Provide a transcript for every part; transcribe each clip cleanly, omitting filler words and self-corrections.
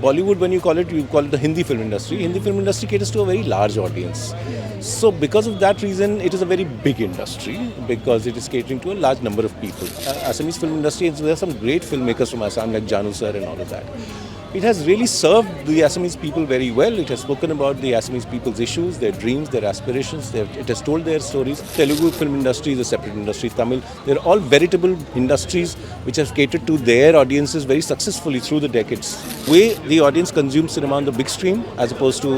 Bollywood, when you call it the Hindi film industry. Hindi film industry caters to a very large audience. So because of that reason, it is a very big industry because it is catering to a large number of people. Assamese film industry, there are some great filmmakers from Assam like Jahnu sir and all of that. It has really served the Assamese people very well. It has spoken about the Assamese people's issues, their dreams, their aspirations. It has told their stories. Telugu film industry is a separate industry. Tamil, they're all veritable industries which have catered to their audiences very successfully through the decades. The way the audience consumes cinema on the big screen as opposed to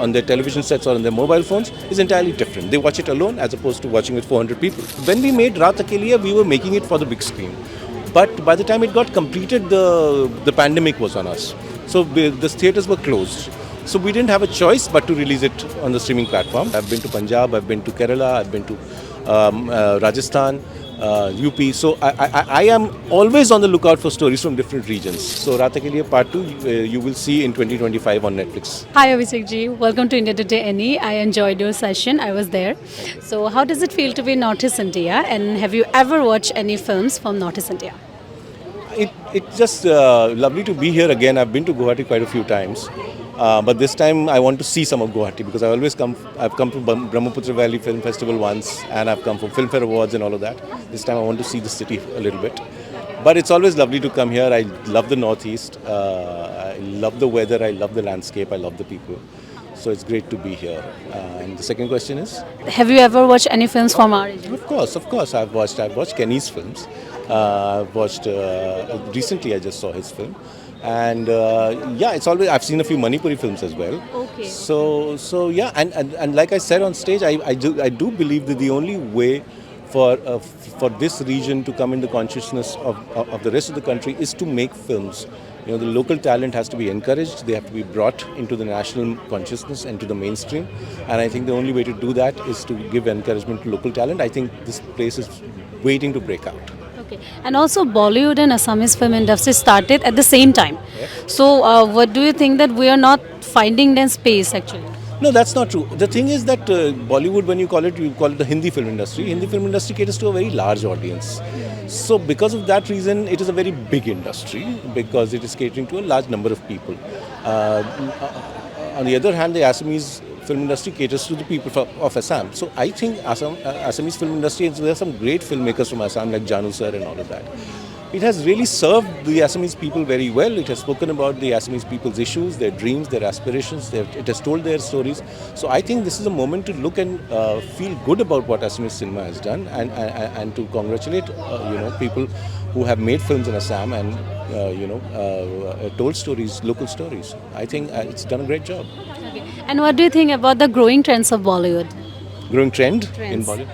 on their television sets or on their mobile phones is entirely different. They watch it alone as opposed to watching with 400 people. When we made Raat Akeliya, we were making it for the big screen. But by the time it got completed, the pandemic was on us. So the theatres were closed. So we didn't have a choice but to release it on the streaming platform. I've been to Punjab, I've been to Kerala, I've been to Rajasthan, UP. So I am always on the lookout for stories from different regions. So Raat Akeliya Part 2 you will see in 2025 on Netflix. Hi Abhishek ji, welcome to IndiaTodayNE. I enjoyed your session, I was there. So how does it feel to be in Northeast India, and have you ever watched any films from Northeast India? It's just lovely to be here again. I've been to Guwahati quite a few times. But this time I want to see some of Guwahati because I've come from Brahmaputra Valley Film Festival once, and I've come from Filmfare Awards and all of that. This time I want to see the city a little bit. But it's always lovely to come here. I love the Northeast. I love the weather. I love the landscape. I love the people. So it's great to be here. And the second question is? Have you ever watched any films from our region? Of course. I've watched Kenny's films. I've watched recently. I just saw his film. And it's always, I've seen a few Manipuri films as well. Okay. So yeah, and like I said on stage, I do believe that the only way for this region to come in the consciousness of the rest of the country is to make films. You know, the local talent has to be encouraged. They have to be brought into the national consciousness and to the mainstream. And I think the only way to do that is to give encouragement to local talent. I think this place is waiting to break out. Okay. And also Bollywood and Assamese film industry started at the same time. Yeah. So what do you think that we are not finding them space actually? No, that's not true. The thing is that Bollywood, when you call it the Hindi film industry. Hindi film industry caters to a very large audience. So because of that reason, it is a very big industry because it is catering to a large number of people. On the other hand, the Assamese film industry caters to the people of Assam. So I think Assamese film industry, there are some great filmmakers from Assam like Jahnu sir and all of that. It has really served the Assamese people very well. It has spoken about the Assamese people's issues, their dreams, their aspirations. It has told their stories. So I think this is a moment to look and feel good about what Assamese cinema has done, and to congratulate people who have made films in Assam and told stories, local stories. I think it's done a great job. Okay. And what do you think about the growing trends of Bollywood? Growing trend in Bollywood?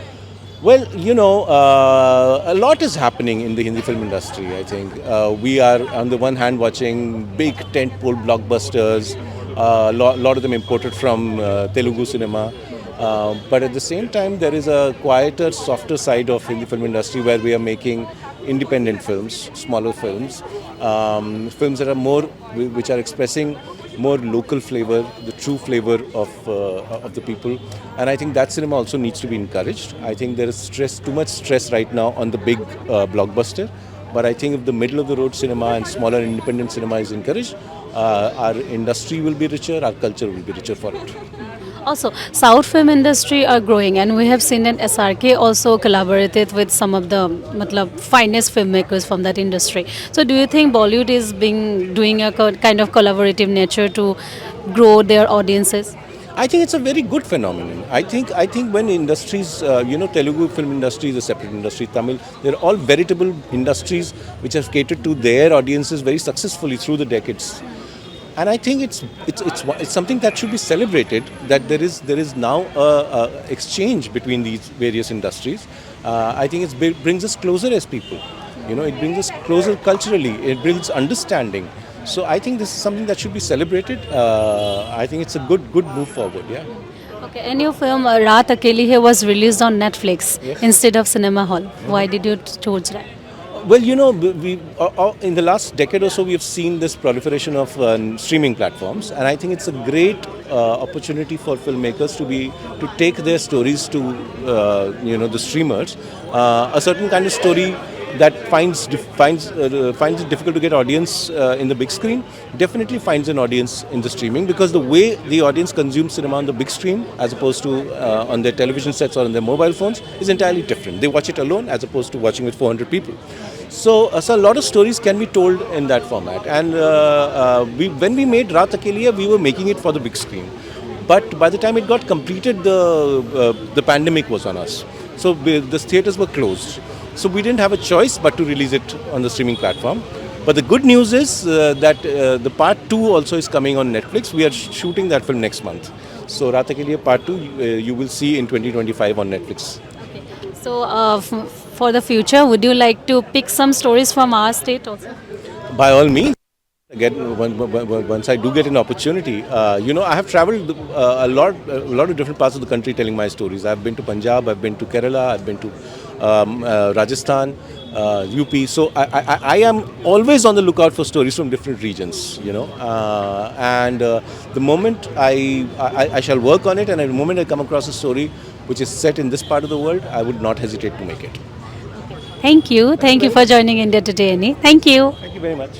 Well, a lot is happening in the Hindi film industry, I think. We are, on the one hand, watching big tentpole blockbusters, a lot of them imported from Telugu cinema. But at the same time, there is a quieter, softer side of Hindi film industry where we are making independent films, smaller films, films that are more, which are expressing more local flavor, the true flavor of the people, and I think that cinema also needs to be encouraged. I think there is too much stress right now on the big blockbuster, but I think if the middle of the road cinema and smaller independent cinema is encouraged, our industry will be richer, our culture will be richer for it. Also, South film industry are growing, and we have seen that SRK also collaborated with some of the finest filmmakers from that industry. So do you think Bollywood is doing a kind of collaborative nature to grow their audiences? I think it's a very good phenomenon. I think when industries, Telugu film industry is a separate industry, Tamil, they're all veritable industries which have catered to their audiences very successfully through the decades. And I think it's something that should be celebrated, that there is now a exchange between these various industries. I think it brings us closer as people. It brings us closer culturally. It brings understanding. So I think this is something that should be celebrated. I think it's a good move forward. Yeah. Okay. And your film Raat Akeliya was released on Netflix instead of cinema hall. Why did you choose that? Well, we in the last decade or so, we have seen this proliferation of streaming platforms, and I think it's a great opportunity for filmmakers to take their stories to the streamers. A certain kind of story that finds it difficult to get audience in the big screen definitely finds an audience in the streaming, because the way the audience consumes cinema on the big screen as opposed to on their television sets or on their mobile phones is entirely different. They watch it alone as opposed to watching with 400 people. So a lot of stories can be told in that format. And when we made Raat Akeliya, we were making it for the big screen. But by the time it got completed, the pandemic was on us. So the theatres were closed. So we didn't have a choice but to release it on the streaming platform. But the good news is that the part 2 also is coming on Netflix. We are shooting that film next month. So Raat Akeliya part 2 you will see in 2025 on Netflix. So for the future, would you like to pick some stories from our state also? By all means. Again, once I do get an opportunity, I have traveled a lot of different parts of the country telling my stories. I've been to Punjab, I've been to Kerala, I've been to Rajasthan, UP. So I am always on the lookout for stories from different regions, and the moment I shall work on it, and the moment I come across a story which is set in this part of the world, I would not hesitate to make it. Thank you. Thank you for joining India Today. Thank you. Thank you very much.